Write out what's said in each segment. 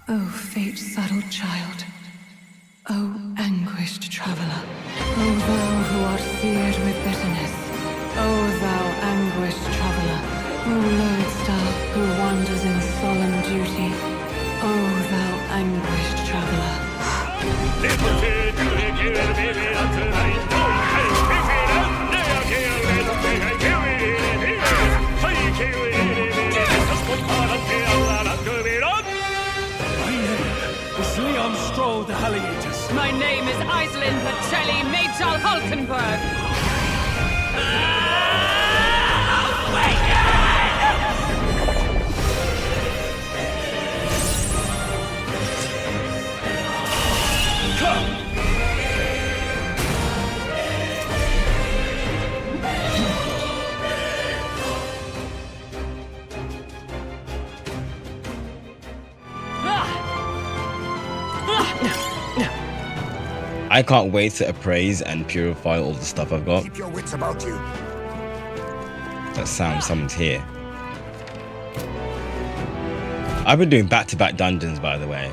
O fate-saddled child, O anguished traveler, O thou who art seared with bitterness, O thou anguished traveler, O lodestar who wanders in solemn duty, O thou anguished traveler. The Halliators. My name is Iselin Pacelli Majal Hulkenberg. I can't wait to appraise and purify all the stuff I've got. Keep your wits about you. That someone's here. I've been doing back-to-back dungeons, by the way.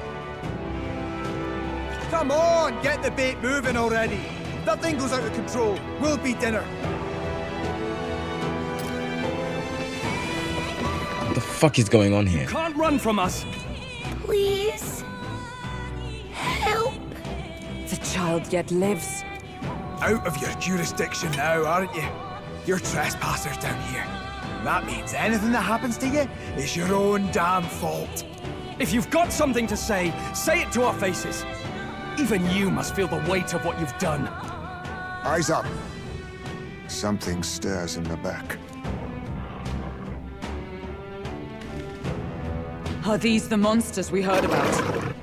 Come on, get the bait moving already. That thing goes out of control. We'll be dinner. What the fuck is going on here? Can't run from us. Please. Help. The child yet lives. Out of your jurisdiction now, aren't you? You're trespassers down here. That means anything that happens to you is your own damn fault. If you've got something to say it to our faces. Even you must feel the weight of what you've done. Eyes up. Something stirs in the back. Are these the monsters we heard about?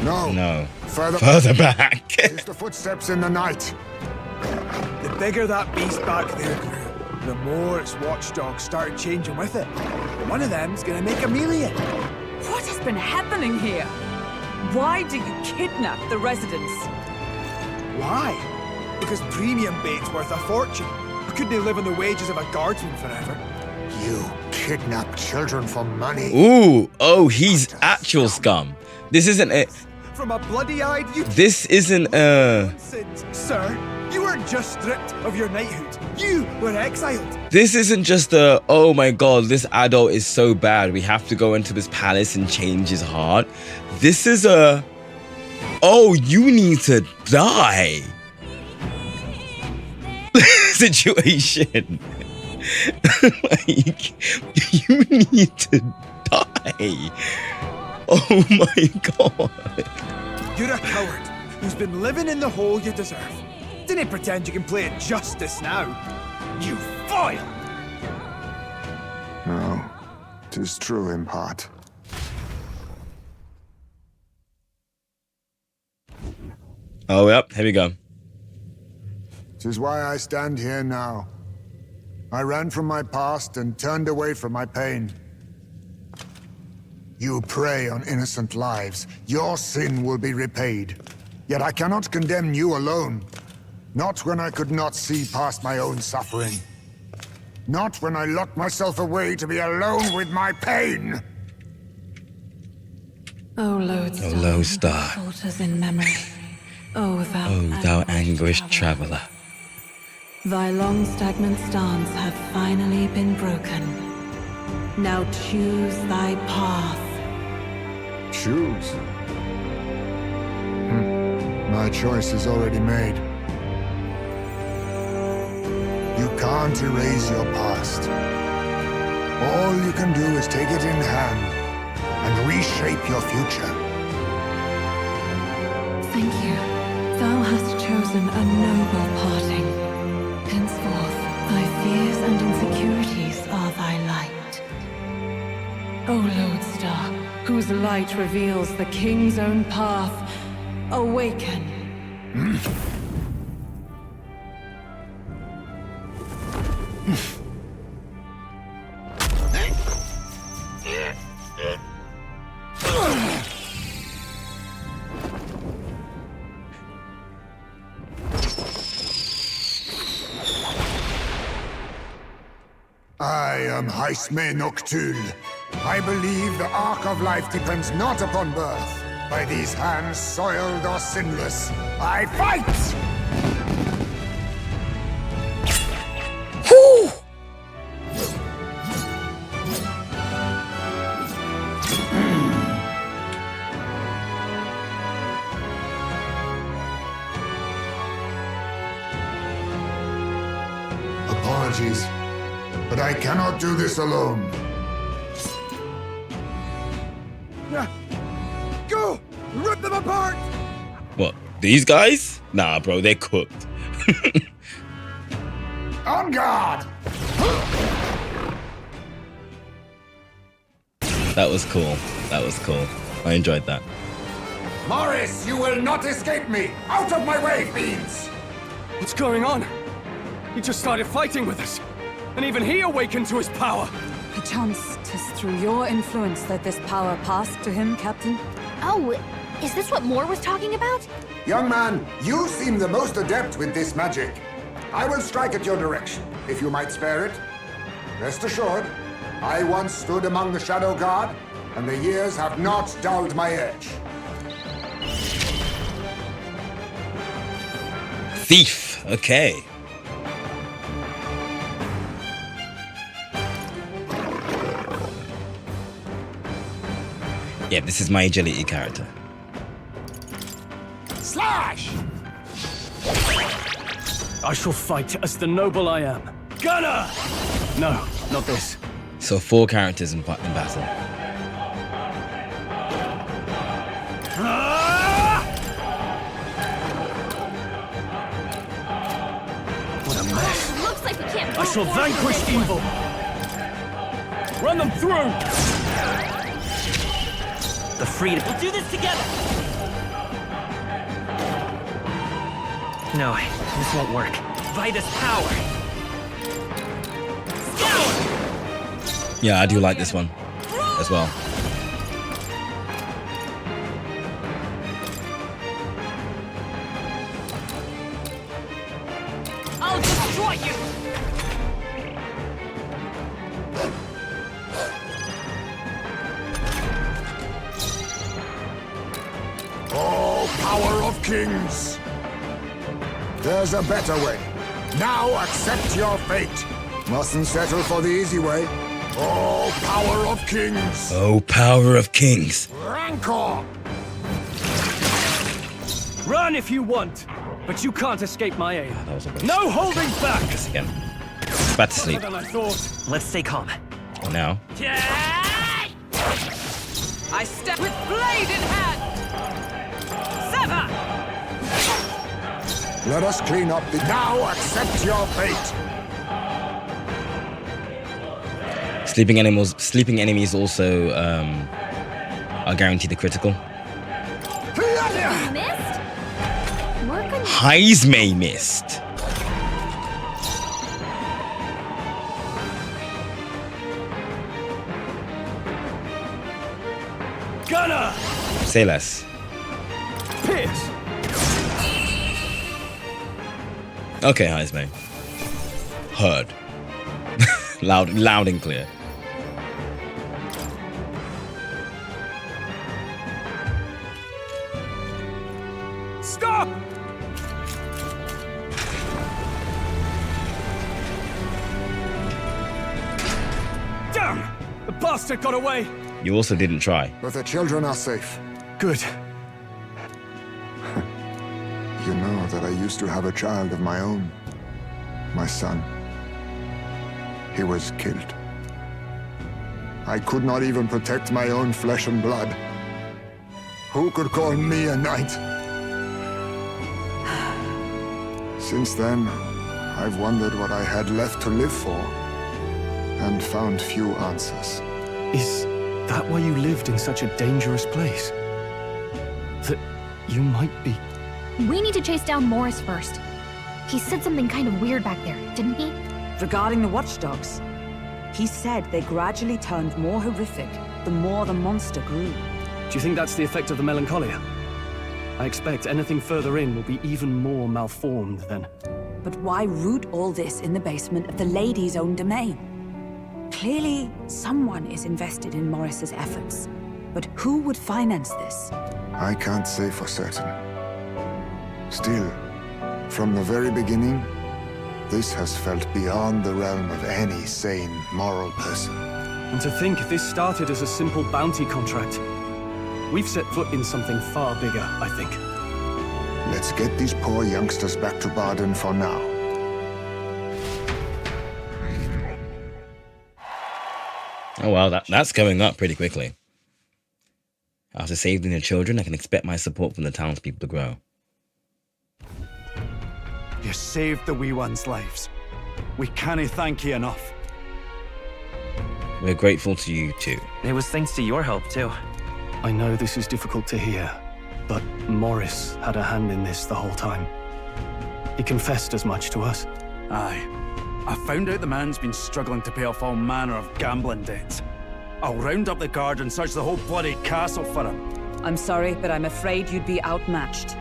No. Further back. It's the footsteps in the night. The bigger that beast back there grew, the more its watchdogs started changing with it. One of them's gonna make Amelia. What has been happening here? Why do you kidnap the residents? Why? Because premium bait's worth a fortune. I couldn't live on the wages of a guardsman forever. You kidnap children for money. Ooh, oh, he's actual scum. This isn't it. From a bloody-eyed you... This isn't Nonsense, sir. You weren't just stripped of your knighthood. You were exiled. This isn't just a, oh my god, this adult is so bad, we have to go into this palace and change his heart. This is a, oh, you need to die situation. Like, you need to die. Oh my god. You're a coward who's been living in the hole you deserve. Didn't pretend you can play at justice now. You foil! No, 'tis true in part. Oh, yep, here we go. 'Tis why I stand here now. I ran from my past and turned away from my pain. You prey on innocent lives. Your sin will be repaid. Yet I cannot condemn you alone. Not when I could not see past my own suffering. Not when I locked myself away to be alone with my pain. O lodestar, O lodestar, falters in memory. O thou anguished traveler. Thy long stagnant stance hath finally been broken. Now choose thy path. Choose? My choice is already made. You can't erase your past. All you can do is take it in hand and reshape your future. Thank you. Thou hast chosen a noble parting. Henceforth, thy fears and insecurities are thy light. O lodestar, whose light reveals the king's own path, awaken. I am Heismay Noctul, I believe the arc of life depends not upon birth. By these hands, soiled or sinless, I fight! Apologies, but I cannot do this alone. Go! Rip them apart! What? These guys? Nah, bro, they're cooked. On guard! That was cool. That was cool. I enjoyed that. Morris, you will not escape me! Out of my way, fiends! What's going on? He just started fighting with us. And even he awakened to his power. Perchance 'tis through your influence that this power passed to him, Captain. Oh, is this what Moore was talking about? Young man, you seem the most adept with this magic. I will strike at your direction, if you might spare it. Rest assured, I once stood among the Shadow Guard, and the years have not dulled my edge. Thief. Okay. Yeah, this is my agility character. Slash! I shall fight as the noble I am. Gunner! No, not this. So 4 characters in battle. What a mess. Looks like we can't. I shall vanquish evil. Run them through! The freedom. We'll do this together! No, this won't work. Vitus power! Scour! Yeah, I do like this one as well. I'll destroy you! Oh, power of kings! There's a better way. Now accept your fate. Mustn't settle for the easy way. Oh, power of kings! Oh, power of kings. Rancor! Run if you want, but you can't escape my aim. That was a waste. No holding back! This again. Back to sleep. Better than I thought. Let's stay calm. Now. I step with blade in hand! Sever! Let us clean up the... Now accept your fate! Sleeping enemies also are guaranteed the critical. Missed? Work on Heismay missed. Gunner! Say less. Pierce! Okay, Heismay. Heard. loud and clear. Stop! Damn! The bastard got away! You also didn't try. But the children are safe. Good. You know that I used to have a child of my own. My son. He was killed. I could not even protect my own flesh and blood. Who could call me a knight? Since then, I've wondered what I had left to live for, and found few answers. Is that why you lived in such a dangerous place? That you might be... We need to chase down Morris first. He said something kind of weird back there, didn't he? Regarding the watchdogs, he said they gradually turned more horrific the more the monster grew. Do you think that's the effect of the melancholia? I expect anything further in will be even more malformed then. But why root all this in the basement of the lady's own domain? Clearly, someone is invested in Morris's efforts. But who would finance this? I can't say for certain. Still, from the very beginning, this has felt beyond the realm of any sane, moral person. And to think this started as a simple bounty contract. We've set foot in something far bigger, I think. Let's get these poor youngsters back to Baden for now. Oh well, that's coming up pretty quickly. After saving the children, I can expect my support from the townspeople to grow. You saved the wee ones' lives. We can't thank you enough. We're grateful to you too. It was thanks to your help, too. I know this is difficult to hear, but Morris had a hand in this the whole time. He confessed as much to us. Aye. I found out the man's been struggling to pay off all manner of gambling debts. I'll round up the guard and search the whole bloody castle for him. I'm sorry, but I'm afraid you'd be outmatched.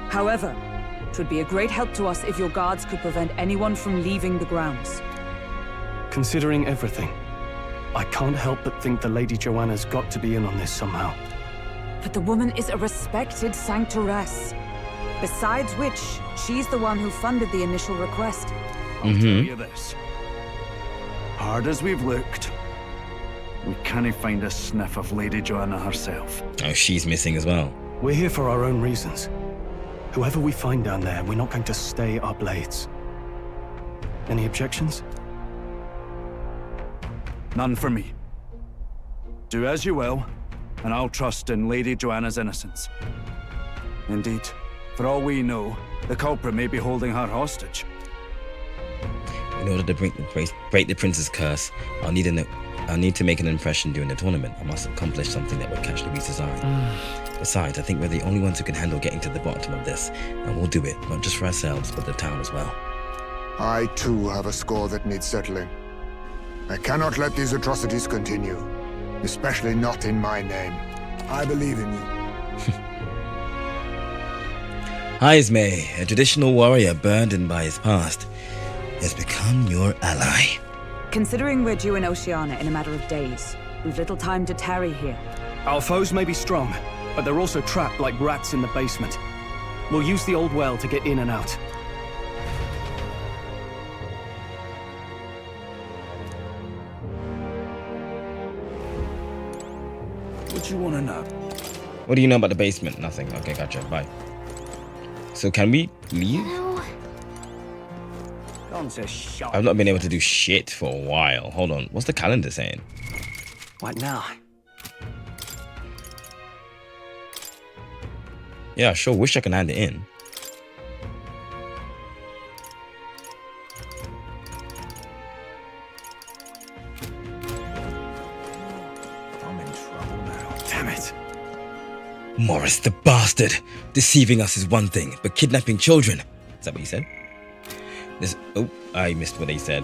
However, it would be a great help to us if your guards could prevent anyone from leaving the grounds. Considering everything, I can't help but think the Lady Joanna's got to be in on this somehow. But the woman is a respected sanctoress. Besides which, she's the one who funded the initial request. I'll tell you this. Hard as we've looked, we can't find a sniff of Lady Joanna herself. Oh, she's missing as well. We're here for our own reasons. Whoever we find down there, we're not going to stay our blades. Any objections? None for me. Do as you will, and I'll trust in Lady Joanna's innocence. Indeed, for all we know, the culprit may be holding her hostage. In order to break the prince's curse, I'll need to make an impression during the tournament. I must accomplish something that would catch Louise's eye. Besides, I think we're the only ones who can handle getting to the bottom of this, and we'll do it, not just for ourselves, but the town as well. I too have a score that needs settling. I cannot let these atrocities continue, especially not in my name. I believe in you. Heismay, a traditional warrior burdened by his past, has become your ally. Considering we're due in Oceania in a matter of days, we've little time to tarry here. Our foes may be strong, but they're also trapped like rats in the basement. We'll use the old well to get in and out. What you want to know? What do you know about the basement? Nothing. Okay, gotcha. Bye. So can we leave? I've not been able to do shit for a while. Hold on. What's the calendar saying? What now? Yeah, I sure wish I could hand it in. I'm in trouble now. Damn it. Morris the bastard! Deceiving us is one thing, but kidnapping children. Is that what he said? Oh, I missed what he said.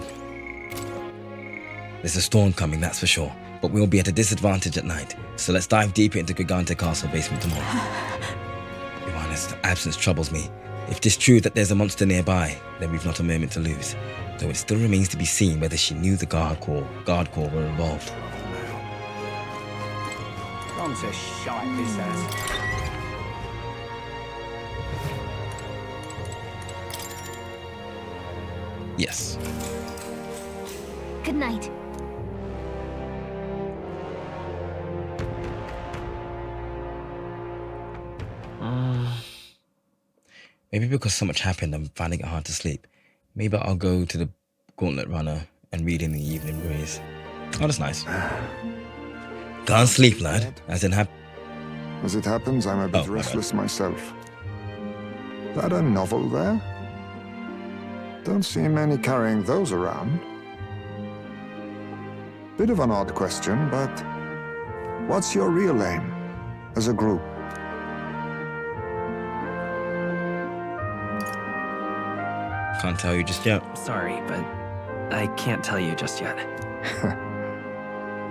There's a storm coming, that's for sure. But we'll be at a disadvantage at night. So let's dive deeper into Gigante Castle basement tomorrow. Joanna's absence troubles me. If it's true that there's a monster nearby, then we've not a moment to lose. Though it still remains to be seen whether she knew the guard corps were involved. Tom's a shite, he says. Yes. Good night. Maybe because so much happened, I'm finding it hard to sleep. Maybe I'll go to the Gauntlet Runner and read in the evening breeze. Oh, that's nice. Can't sleep, lad. As it happens, I'm a bit restless myself. That a novel there? Don't see many carrying those around. Bit of an odd question, but what's your real aim as a group? Can't tell you just yet. Sorry, but I can't tell you just yet.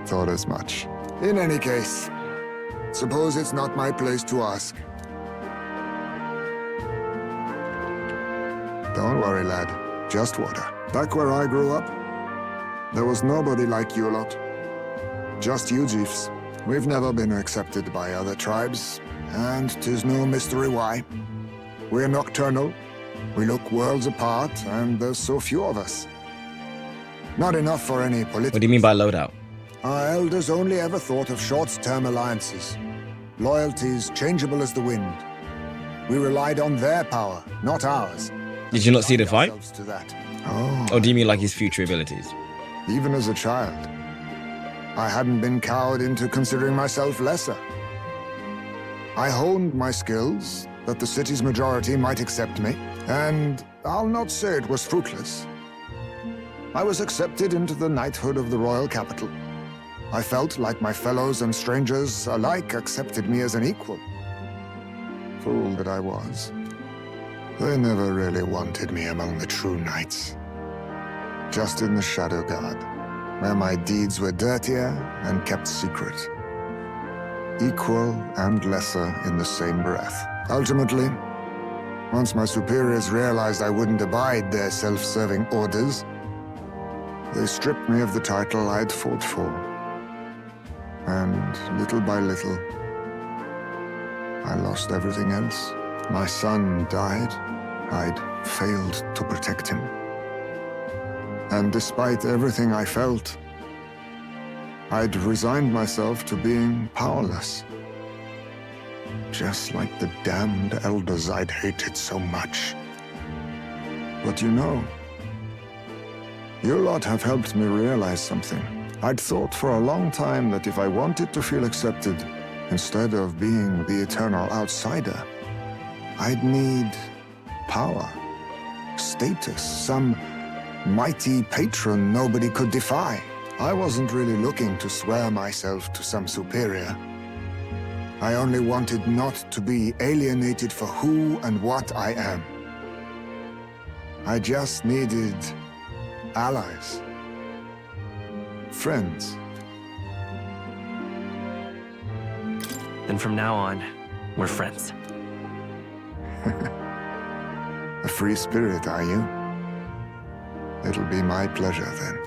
Thought as much. In any case, suppose it's not my place to ask. Don't worry, lad. Just water. Back where I grew up, There was nobody like you lot. Just you, Jeeves. We've never been accepted by other tribes, and 'tis no mystery why. We're nocturnal, we look worlds apart, and there's so few of us. Not enough for any political... What do you mean by loadout? Our elders only ever thought of short-term alliances. Loyalties changeable as the wind. We relied on their power, not ours. Did you not see the fight? Ourselves to that. Oh, Or do you mean like his future abilities? even as a child, I hadn't been cowed into considering myself lesser. I honed my skills that the city's majority might accept me, and I'll not say it was fruitless. I was accepted into the knighthood of the royal capital. I felt like my fellows and strangers alike accepted me as an equal. Fool that I was. They never really wanted me among the true knights. Just in the Shadow Guard, where my deeds were dirtier and kept secret. Equal and lesser in the same breath. Ultimately, once my superiors realized I wouldn't abide their self-serving orders, they stripped me of the title I'd fought for. And little by little, I lost everything else. My son died. I'd failed to protect him. And despite everything I felt, I'd resigned myself to being powerless. Just like the damned elders I'd hated so much. But you know, you lot have helped me realize something. I'd thought for a long time that if I wanted to feel accepted, instead of being the eternal outsider, I'd need power, status, some mighty patron nobody could defy. I wasn't really looking to swear myself to some superior. I only wanted not to be alienated for who and what I am. I just needed allies. Friends. Then from now on, we're friends. A free spirit, are you? It'll be my pleasure then.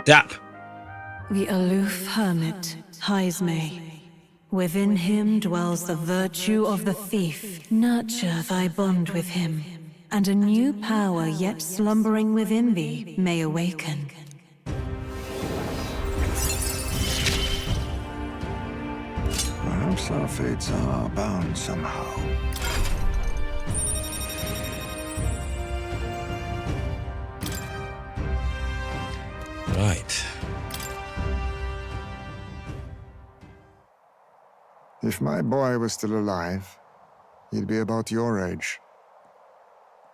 Dap! The aloof hermit, Heismay. Within him dwells the virtue of the thief. Nurture thy bond with him, and a new power yet slumbering within thee may awaken. Perhaps our fates are bound somehow. Right. If my boy was still alive, he'd be about your age.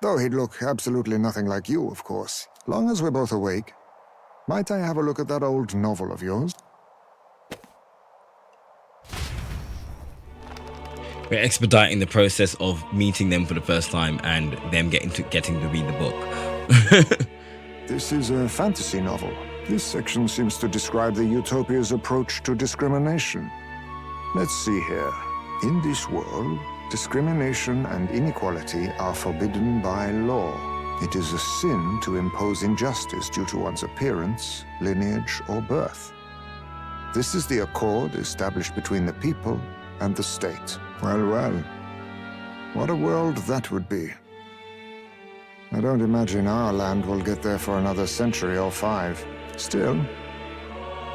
Though he'd look absolutely nothing like you, of course. Long as we're both awake. Might I have a look at that old novel of yours? We're expediting the process of meeting them for the first time and them getting to read the book. This is a fantasy novel. This section seems to describe the Utopia's approach to discrimination. Let's see here. In this world, discrimination and inequality are forbidden by law. It is a sin to impose injustice due to one's appearance, lineage, or birth. This is the accord established between the people and the state. Well, well. What a world that would be. I don't imagine our land will get there for another century or 5. Still,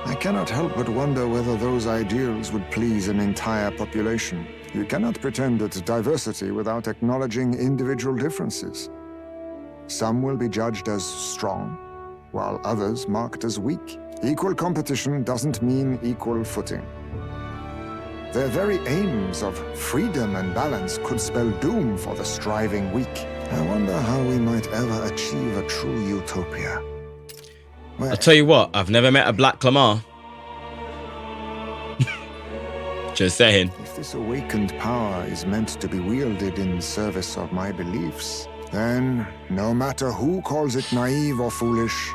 I cannot help but wonder whether those ideals would please an entire population. You cannot pretend at diversity without acknowledging individual differences. Some will be judged as strong, while others marked as weak. Equal competition doesn't mean equal footing. Their very aims of freedom and balance could spell doom for the striving weak. I wonder how we might ever achieve a true utopia. Where... I'll tell you what, I've never met a black Lamar. Just saying. If this awakened power is meant to be wielded in service of my beliefs, then no matter who calls it naive or foolish,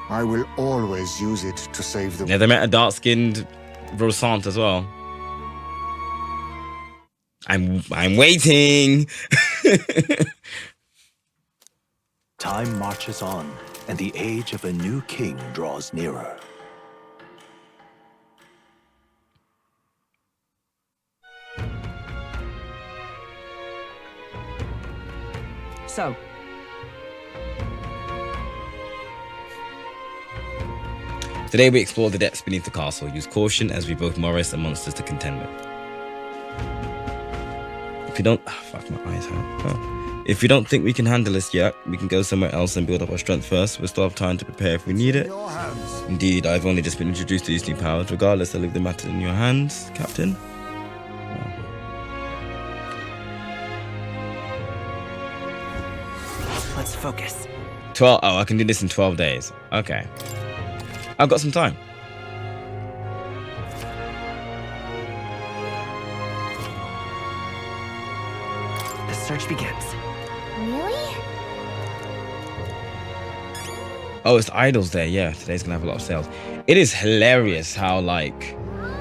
I will always use it to save the world. Never met a dark-skinned Rosant as well. I'm waiting. Time marches on, and the age of a new king draws nearer. So, Today we explore the depths beneath the castle. Use caution as we both Morris and monsters to contend with. If you don't... fuck, my eyes hurt. Oh. If you don't think we can handle this yet, we can go somewhere else and build up our strength first. We'll still have time to prepare if we need it. Indeed, I've only just been introduced to these new powers. Regardless, I'll leave the matter in your hands, Captain. Let's focus. 12... Oh, I can do this in 12 days. Okay. I've got some time. The search begins. Really? Oh, it's Idols Day. Yeah, today's gonna have a lot of sales. It is hilarious how, like,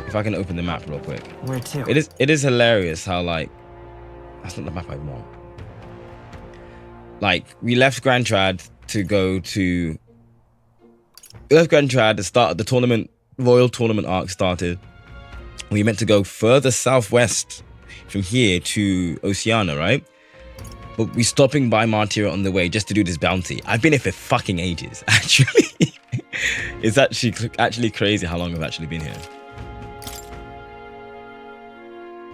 if I can open the map real quick. Where to? It is hilarious how, like, that's not the map I want. Like, we left Grand Trad to go to... We left Grand Trad, the start of the tournament, Royal Tournament arc started. We meant to go further southwest from here to Oceania, right? But we stopping by Martyra on the way just to do this bounty. I've been here for fucking ages, actually. It's actually crazy how long I've actually been here.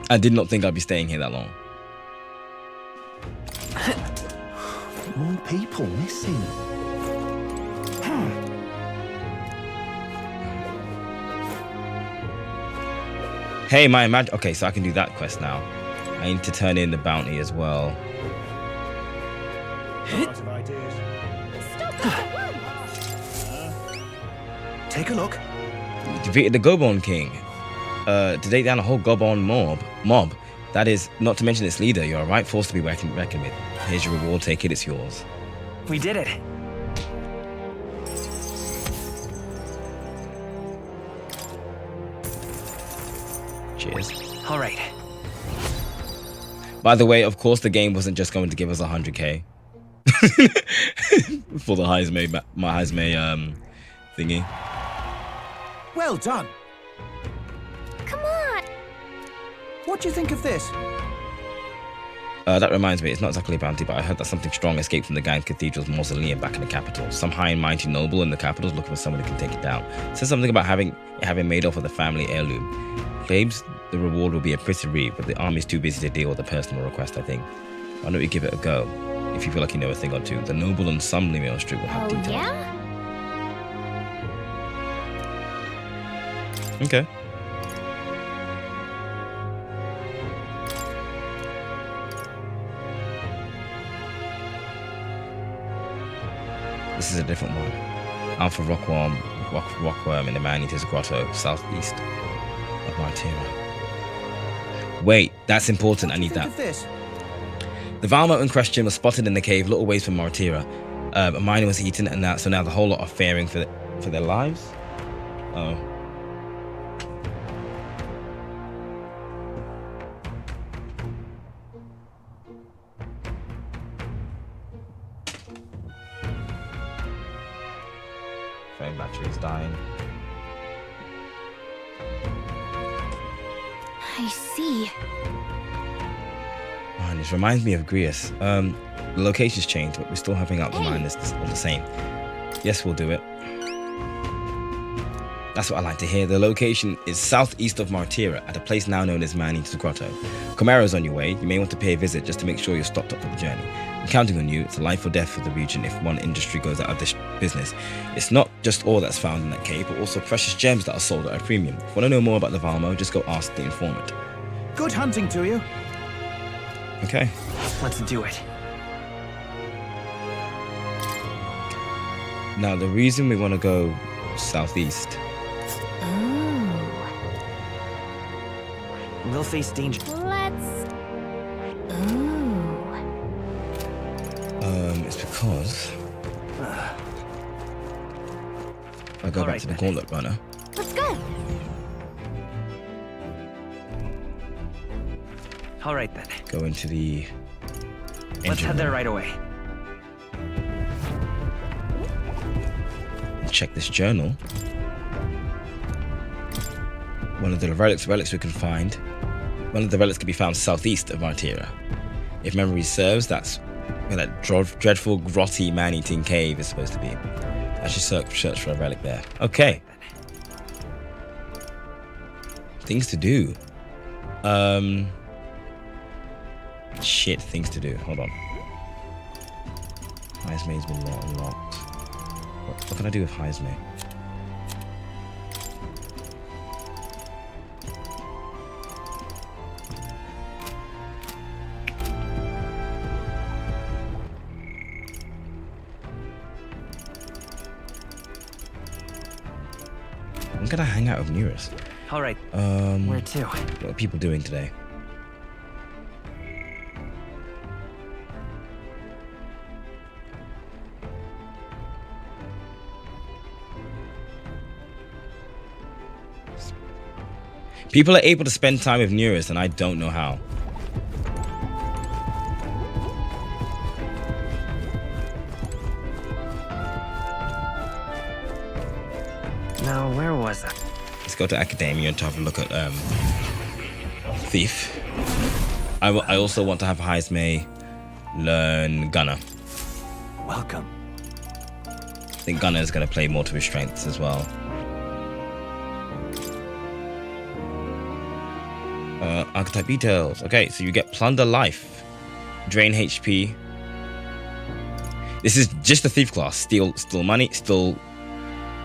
I did not think I'd be staying here that long. More people missing. Hey, my imagine. Okay, so I can do that quest now. I need to turn in the bounty as well. Take a look. Defeated the Gobon King. To take down a whole Gobon mob. That is not to mention its leader. You're a right force to be reckoned with. Here's your reward. Take it. It's yours. We did it. Cheers. All right. By the way, of course, the game wasn't just going to give us 100k for the Heismay, my Heismay thingy. Well done. Come on. What do you think of this? That reminds me, it's not exactly a bounty, but I heard that something strong escaped from the Grand Cathedral's mausoleum back in the capital. Some high and mighty noble in the capital is looking for someone who can take it down. It says something about having made off with the family heirloom. Claims the reward will be a pretty read, but the army's too busy to deal with the personal request, I think. Why don't we give it a go? If you feel like you know a thing or two, the noble and Sumley Mill Street will have details. Yeah? Okay. This is a different one. Alpha Rockworm in the Man-Eater's Grotto, southeast of Martyra. Wait, that's important. I need that. The Valmo in question was spotted in the cave, little ways from Martyra. A miner was eaten, and now the whole lot are fearing for their lives. Oh. Phone battery's dying. I see. Man, this reminds me of Grius. The location's changed, but we're still having out the miners all the same. Yes, we'll do it. That's what I like to hear. The location is southeast of Martyra, at a place now known as Man-Eater's Grotto. Comero's on your way. You may want to pay a visit just to make sure you're stocked up for the journey. I'm counting on you. It's a life or death for the region if one industry goes out of this business. It's not just all that's found in that cave, but also precious gems that are sold at a premium. If you want to know more about the Valmo, just go ask the informant. Good hunting to you. Okay. Let's do it. Now, the reason we want to go southeast. We'll face danger. Let's... Ooh. It's because... I go back to the Gauntlet Runner. Let's go. All right, then. Go into the... Let's head there right away. check this journal. One of the relics we can find. One of the relics can be found southeast of Martira. If memory serves, that's where that dreadful, grotty, man-eating cave is supposed to be. I should search for a relic there. Okay. Things to do. Shit, things to do. Hold on. Heismay's been unlocked. What can I do with Heismay? I'm gonna hang out with Nearest. All right. Where to? What are people doing today? People are able to spend time with Nearest, and I don't know how. Now, where was I? Let's go to Academia and have a look at Thief. I also want to have Heismay learn Gunner. Welcome. I think Gunner is going to play more to his strengths as well. Archetype details. Okay, so you get Plunder Life, Drain HP. This is just the Thief class. Steal money, still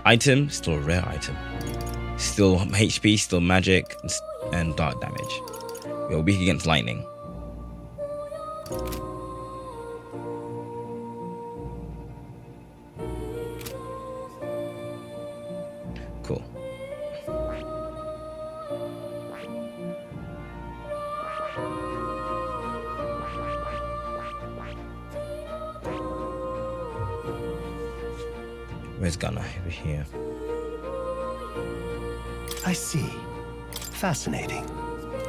item, still a rare item. Still HP, still magic, and dark damage. You're weak against lightning. Cool. Where's Gunner? Over here. I see. Fascinating.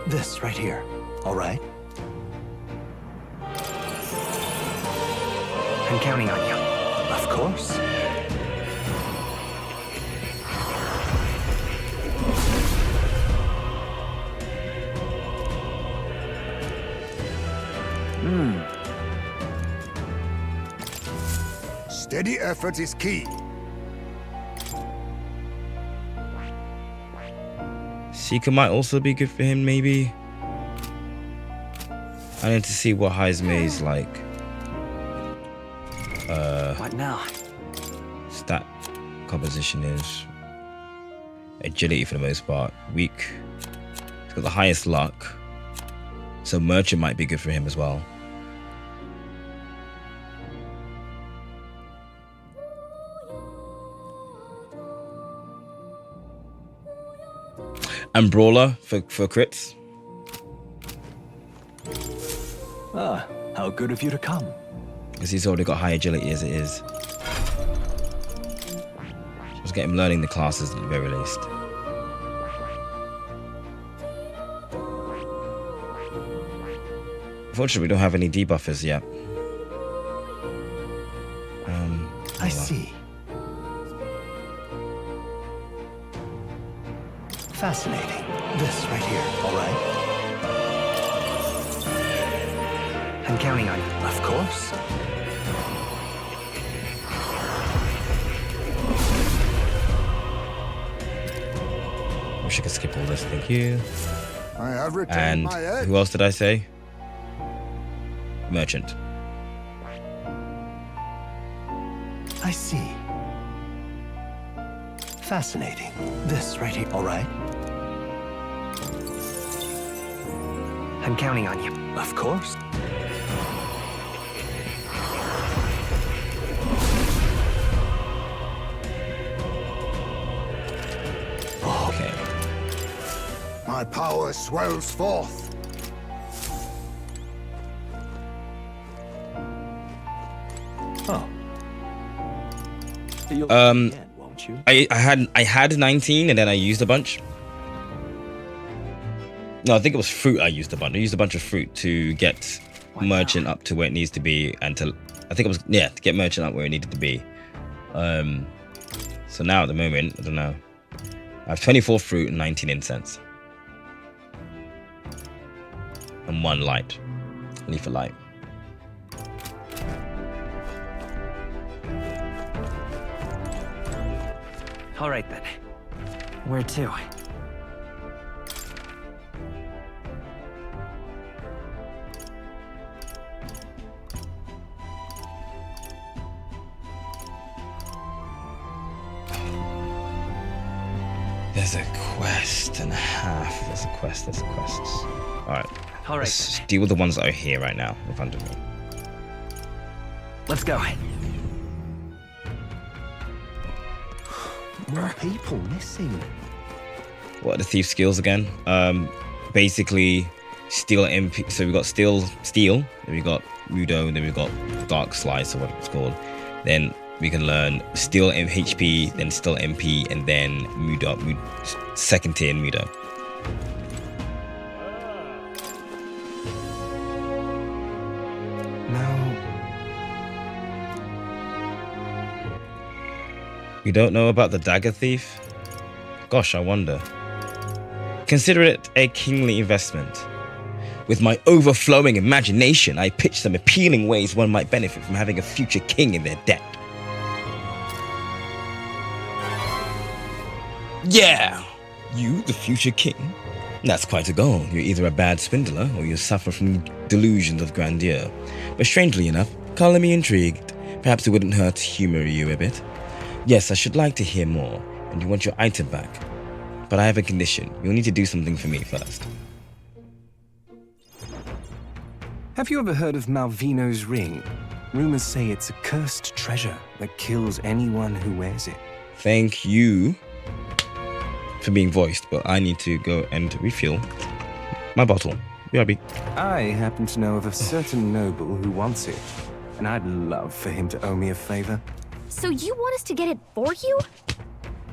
This right here. All right? I'm counting on you. Of course. Steady effort is key. Seeker might also be good for him, maybe. I need to see what Heismay's like. What now? Stat composition is agility for the most part. Weak. He's got the highest luck. So Merchant might be good for him as well. And Brawler for crits. Ah, how good of you to come. Because he's already got high agility as it is. Let's get him learning the classes at the very least. Unfortunately, we don't have any debuffers yet. I see. Fascinating. This right here. All right? I'm counting on you. Of course. Wish I could skip all this. Thank you. I have retained And my edge. who else did I say? Merchant. I see. Fascinating. This right here. All right? I'm counting on you. Of course. Okay. My power swells forth. Oh. You'll again, won't you? I had 19 and then I used a bunch. No, I think it was fruit I used a bunch. I used a bunch of fruit to get Merchant up to where it needs to be and to I think it was to get Merchant up where it needed to be. So now at the moment, I don't know. I have 24 fruit and 19 incense. And 1 light. Leaf of light. All right then. Where to? There's a quest and a half. There's a quest. Alright. Let's deal with the ones that are here right now in front of me. Let's go. More people missing. What are the thief skills again? Basically, steal MP. So we got steal, then we got Mudo, then we got Dark Slice or what it's called. Then we can learn steal HP, then steal MP, and then Mudo, second tier Mudo. No. You don't know about the dagger thief? Gosh, I wonder. Consider it a kingly investment. With my overflowing imagination, I pitch some appealing ways one might benefit from having a future king in their debt. Yeah! You, the future king? That's quite a goal. You're either a bad swindler or you suffer from delusions of grandeur. But strangely enough, color me intrigued. Perhaps it wouldn't hurt to humor you a bit. Yes, I should like to hear more, and you want your item back. But I have a condition. You'll need to do something for me first. Have you ever heard of Malvino's ring? Rumors say it's a cursed treasure that kills anyone who wears it. Thank you for being voiced, but I need to go and refill my bottle. BRB. I happen to know of a certain noble who wants it, and I'd love for him to owe me a favor. So you want us to get it for you?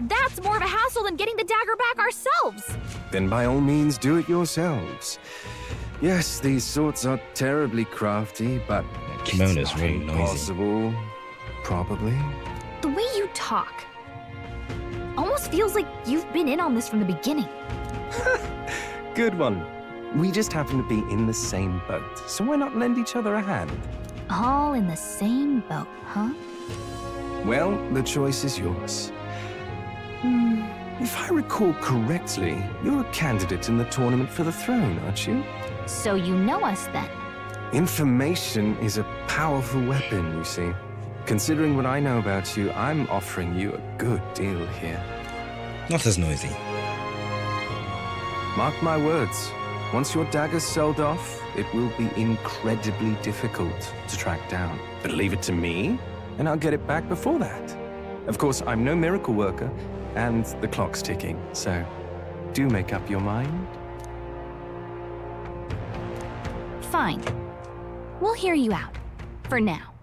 That's more of a hassle than getting the dagger back ourselves. Then by all means do it yourselves. Yes, these swords are terribly crafty, but kimono's really noisy. Impossible, probably. The way you talk almost feels like you've been in on this from the beginning. Good one. We just happen to be in the same boat, so why not lend each other a hand? All in the same boat, huh? Well, the choice is yours. If I recall correctly, you're a candidate in the tournament for the throne, aren't you? So you know us then? Information is a powerful weapon, you see. Considering what I know about you, I'm offering you a good deal here. Not as noisy. Mark my words. Once your dagger's sold off, it will be incredibly difficult to track down. But leave it to me, and I'll get it back before that. Of course, I'm no miracle worker, and the clock's ticking, so do make up your mind. Fine. We'll hear you out. For now.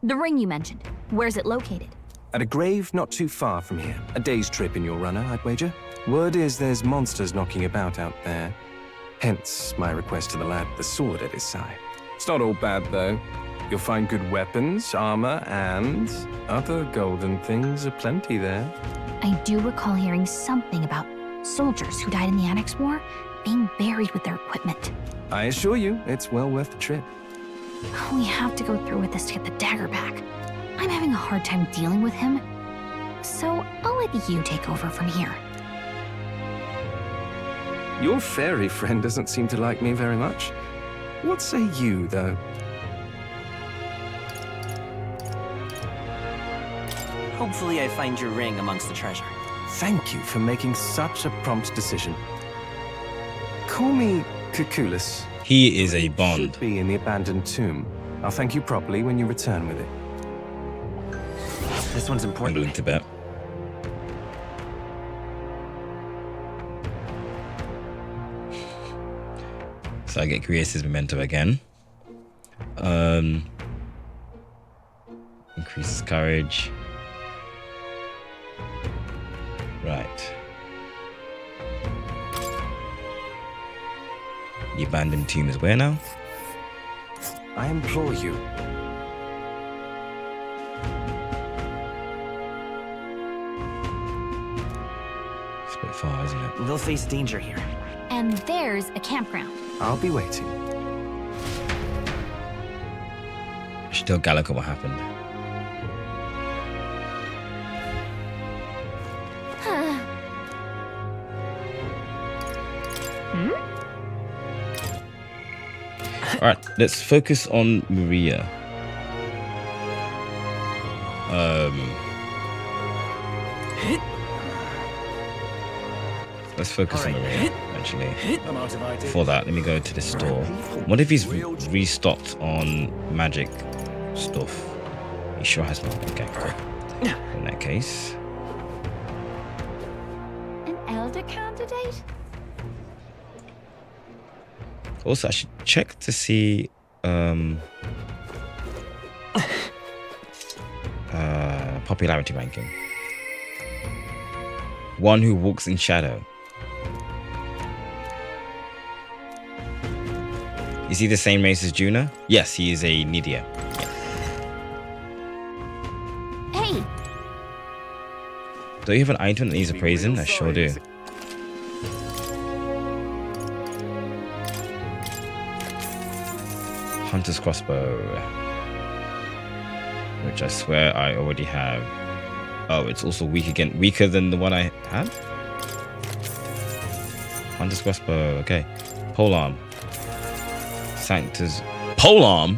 The ring you mentioned, where's it located? At a grave not too far from here. A day's trip in your runner, I'd wager. Word is there's monsters knocking about out there. Hence my request to the lad with the sword at his side. It's not all bad, though. You'll find good weapons, armor, and other golden things aplenty there. I do recall hearing something about soldiers who died in the Annex War being buried with their equipment. I assure you, it's well worth the trip. We have to go through with this to get the dagger back. I'm having a hard time dealing with him, so I'll let you take over from here. Your fairy friend doesn't seem to like me very much. What say you, though? Hopefully I find your ring amongst the treasure. Thank you for making such a prompt decision. Call me Cuculus. He is a Bond. Should be in the abandoned tomb. I'll thank you properly when you return with it. This one's I'm important. willing to bet. So I get Creator's Memento again. Increases courage. Right. The abandoned tomb is where now? I implore you. far, isn't it? They'll face danger here. And there's a campground. I'll be waiting. I should tell Gallica what happened. Alright, let's focus on Maria. Let's focus on Maria, actually. Before that, let me go to the store. What if he's restocked on magic stuff? He sure has not. Okay, cool. In that case. An elder candidate? Also, I should check to see popularity ranking. One who walks in shadow. Is he the same race as Juna? Yes, he is a Nidia. Hey! Do you have an item that needs appraising? I sure do. Hunter's crossbow. Which I swear I already have. Oh, it's also weak again. Weaker than the one I had? Hunter's crossbow. Okay. Polearm. Sanctus. Polearm?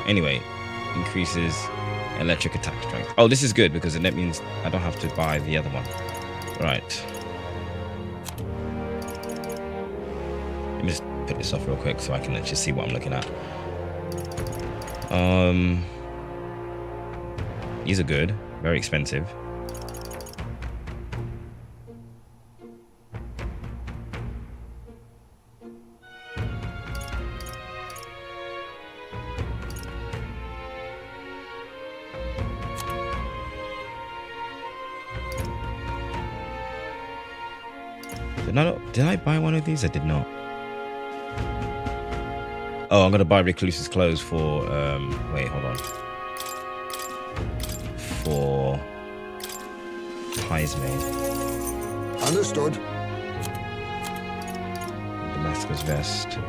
Anyway. Increases electric attack strength. Oh, this is good because that means I don't have to buy the other one. Right. Let me just put this off real quick so I can actually see what I'm looking at. These are good. Very expensive. Did I buy one of these? I did not. Oh, I'm gonna buy Recluse's clothes for wait, hold on. For Heismay. Understood. Damascus vest.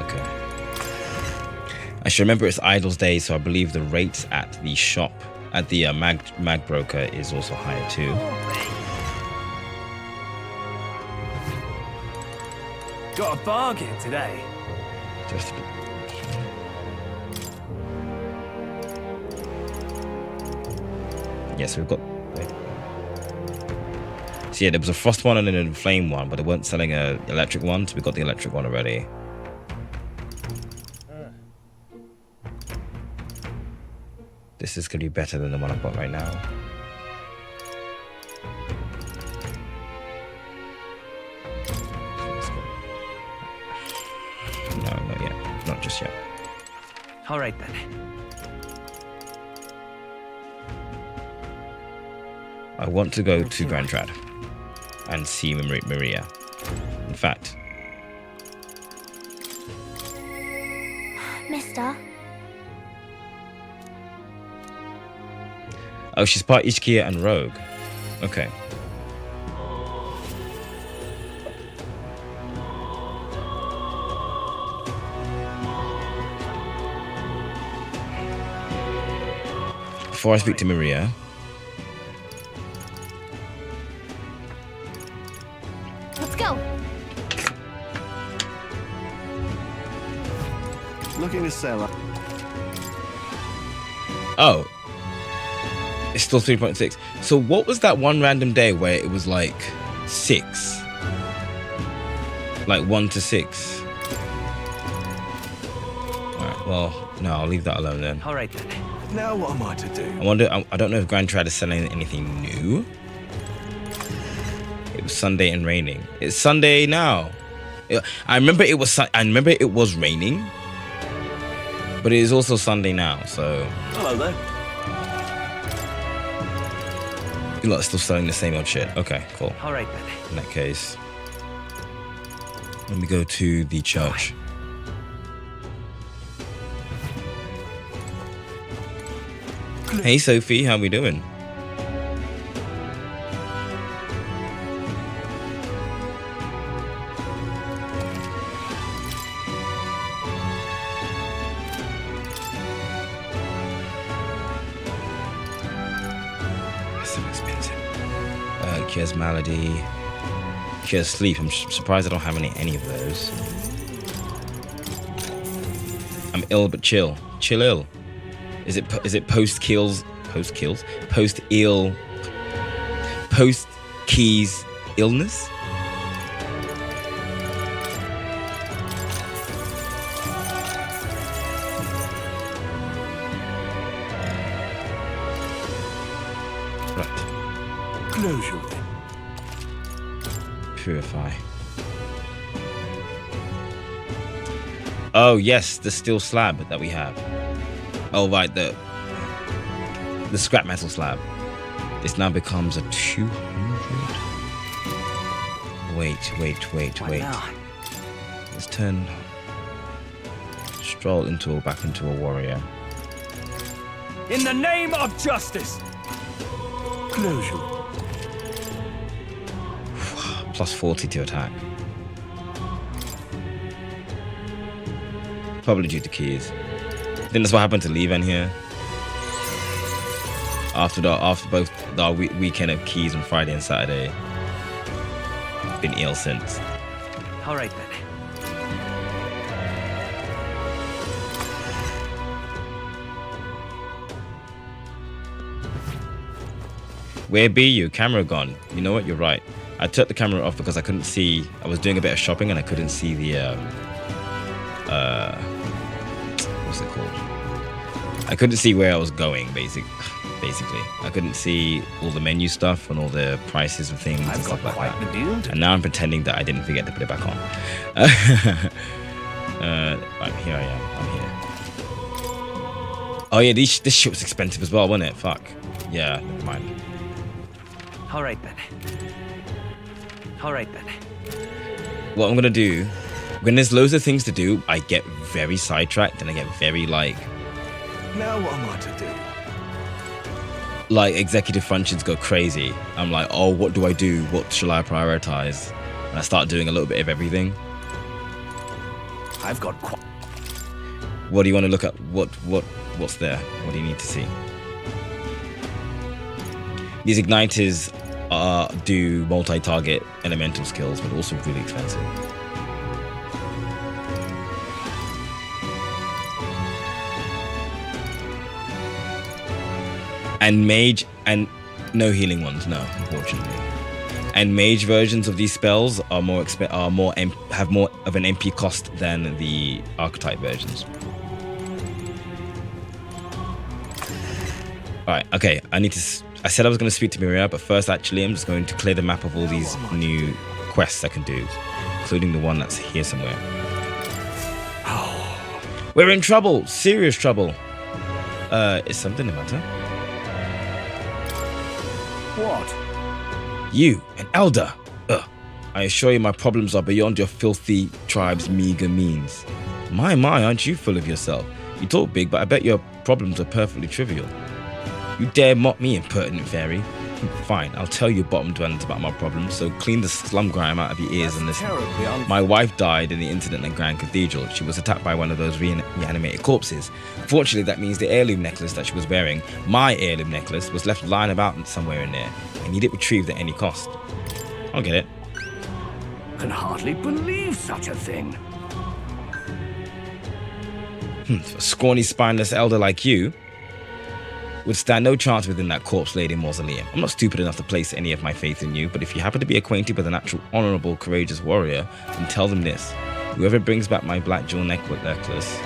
Okay. I should remember it's Idol's Day, so I believe the rates at the shop, at the mag broker, is also higher too. Got a bargain today. Just yes, we've got. Wait. So yeah, there was a frost one and then a flame one, but they weren't selling a electric one, so we got the electric one already. This is gonna be better than the one I've got right now. No, not yet. Not just yet. All right then. I want to go to Grand Trad and see Maria. In fact, Mister? oh, she's part Ishkia and Rogue. Okay. Before I speak to Maria, Let's go. Looking to sell up. oh, it's still 3.6. So what was that one random day where it was like 6? Like 1 to 6? Alright, well, no, I'll leave that alone then. All right then. Now what am I to do? I wonder, I don't know if Grand Trad is selling anything new. It was Sunday and raining. It's Sunday now. I remember it was raining, but it is also Sunday now, so. Hello there. You lot are still selling the same old shit. Okay, cool. All right then. In that case, let me go to the church. Hey Sophie, how we doing? That's so expensive. Cures malady, cures sleep. I'm surprised I don't have any of those. I'm ill but chill. Chill ill. Is it post kills? Post kills? Post ill? Post keys illness? Right. Closure. Purify. Oh yes, the steel slab that we have. Oh right, the scrap metal slab. This now becomes a 200. Wait. Let's turn Stroll back into a warrior. In the name of justice. Closure. Plus 40 to attack. Probably due to keys. I think that's what happened to Levan here. After both the weekend of keys on Friday and Saturday. Been ill since. All right then. Where be you? Camera gone. You know what? You're right. I took the camera off because I couldn't see. I was doing a bit of shopping and I couldn't see the what's it called? I couldn't see where I was going. Basically, I couldn't see all the menu stuff and all the prices of things and stuff like that. And now I'm pretending that I didn't forget to put it back on. Right, here I am. I'm here. Oh yeah, this shit was expensive as well, wasn't it? Fuck. Yeah, never mind. All right then. What I'm gonna do, when there's loads of things to do, I get very sidetracked and I get very like. Now what am I to do? Like executive functions go crazy. I'm like, oh, what do I do? What shall I prioritize? And I start doing a little bit of everything. I've got What do you want to look at? What's there? What do you need to see? These igniters do multi-target elemental skills, but also really expensive. And mage and no healing ones, no, unfortunately. And mage versions of these spells are have more of an MP cost than the archetype versions. All right, okay. I said I was going to speak to Miria, but first, actually, I'm just going to clear the map of all these new quests I can do, including the one that's here somewhere. We're in trouble, serious trouble. Is something the matter? what? You, an elder. I assure you my problems are beyond your filthy tribe's meager means. My, aren't you full of yourself? You talk big, but I bet your problems are perfectly trivial. You dare mock me, impertinent fairy? Fine, I'll tell you bottom dwellers about my problems, so clean the slum grime out of your ears and listen. My wife died in the incident at Grand Cathedral. She was attacked by one of those reanimated corpses. Fortunately, that means the heirloom necklace that she was wearing, my heirloom necklace, was left lying about somewhere in there. I need it retrieved at any cost. I'll get it. Can hardly believe such a thing. For a scrawny, spineless elder like you, would stand no chance within that corpse-laden mausoleum. I'm not stupid enough to place any of my faith in you, but if you happen to be acquainted with an actual honorable, courageous warrior, then tell them this. Whoever brings back my black jewel necklace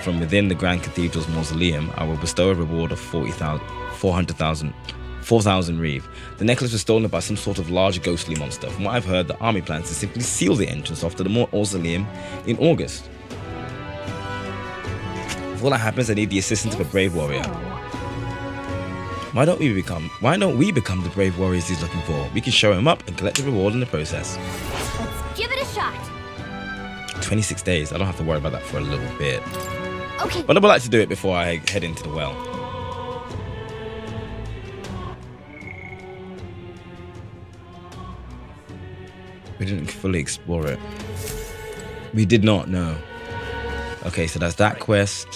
from within the Grand Cathedral's mausoleum, I will bestow a reward of 4,000 reeve. The necklace was stolen by some sort of large ghostly monster. From what I've heard, the army plans to simply seal the entrance off to the mausoleum in August. If all that happens, I need the assistance of a brave warrior. Why don't we become the brave warriors he's looking for? We can show him up and collect the reward in the process. Let's give it a shot. 26 days. I don't have to worry about that for a little bit. Okay. But I would like to do it before I head into the well. We didn't fully explore it. We did not, no. Okay, so that's that quest.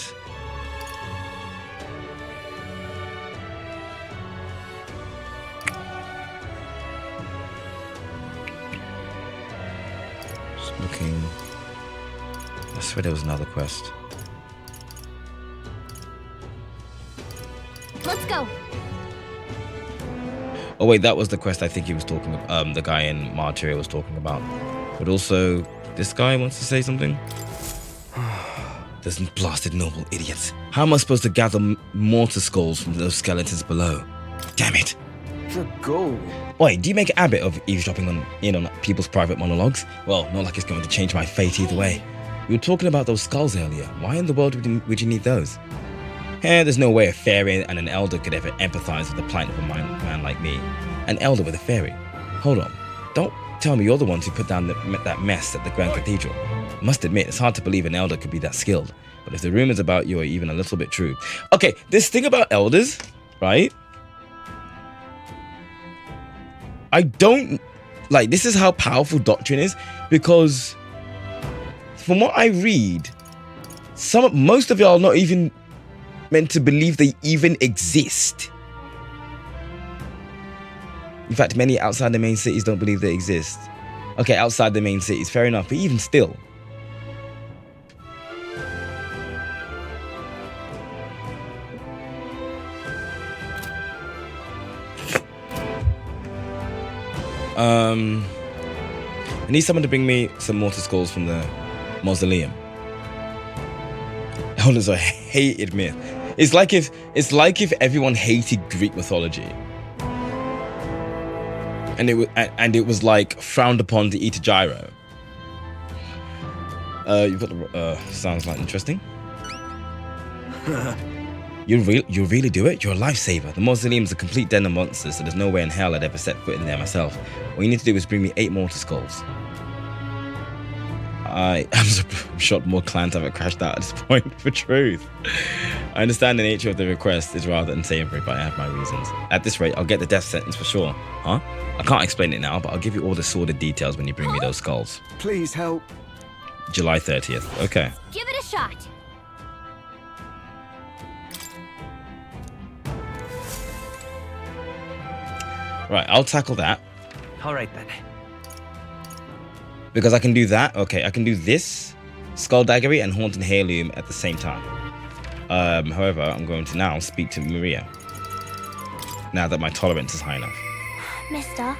Just looking. I swear there was another quest. Let's go. Oh wait, that was the quest I think he was talking about. The guy in Martyria was talking about. But also, this guy wants to say something. Those blasted noble idiots. How am I supposed to gather mortar skulls from those skeletons below? Damn it. The goal. Wait, do you make a habit of eavesdropping on people's private monologues? Well, not like it's going to change my fate either way. We were talking about those skulls earlier. Why in the world would you need those? There's no way a fairy and an elder could ever empathize with the plight of a man like me. An elder with a fairy. Hold on. Don't tell me you're the ones who put down that mess at the Grand Cathedral. Must admit, it's hard to believe an elder could be that skilled. But if the rumors about you are even a little bit true... Okay, this thing about elders, right? I don't... Like, this is how powerful doctrine is. Because from what I read, most of y'all are not even meant to believe they even exist. In fact, many outside the main cities don't believe they exist. Okay, outside the main cities, fair enough, but even still. I need someone to bring me some mortar skulls from the mausoleum. Elders are a hated myth. It's like if everyone hated Greek mythology, and it was like frowned upon to eat a gyro. You've got the sounds like interesting. You really do it? You're a lifesaver. The mausoleum's a complete den of monsters, so there's no way in hell I'd ever set foot in there myself. All you need to do is bring me 8 mortar skulls. I'm shocked more clans haven't crashed out at this point, for truth. I understand the nature of the request is rather unsavory, but I have my reasons. At this rate, I'll get the death sentence for sure. Huh? I can't explain it now, but I'll give you all the sordid details when you bring me those skulls. Please help. July 30th. Okay. Give it a shot. Right, I'll tackle that. All right then. Because I can do that. Okay, I can do this, Skulldaggery and Haunted Heirloom at the same time. However, I'm going to now speak to Maria. Now that my tolerance is high enough. Mister,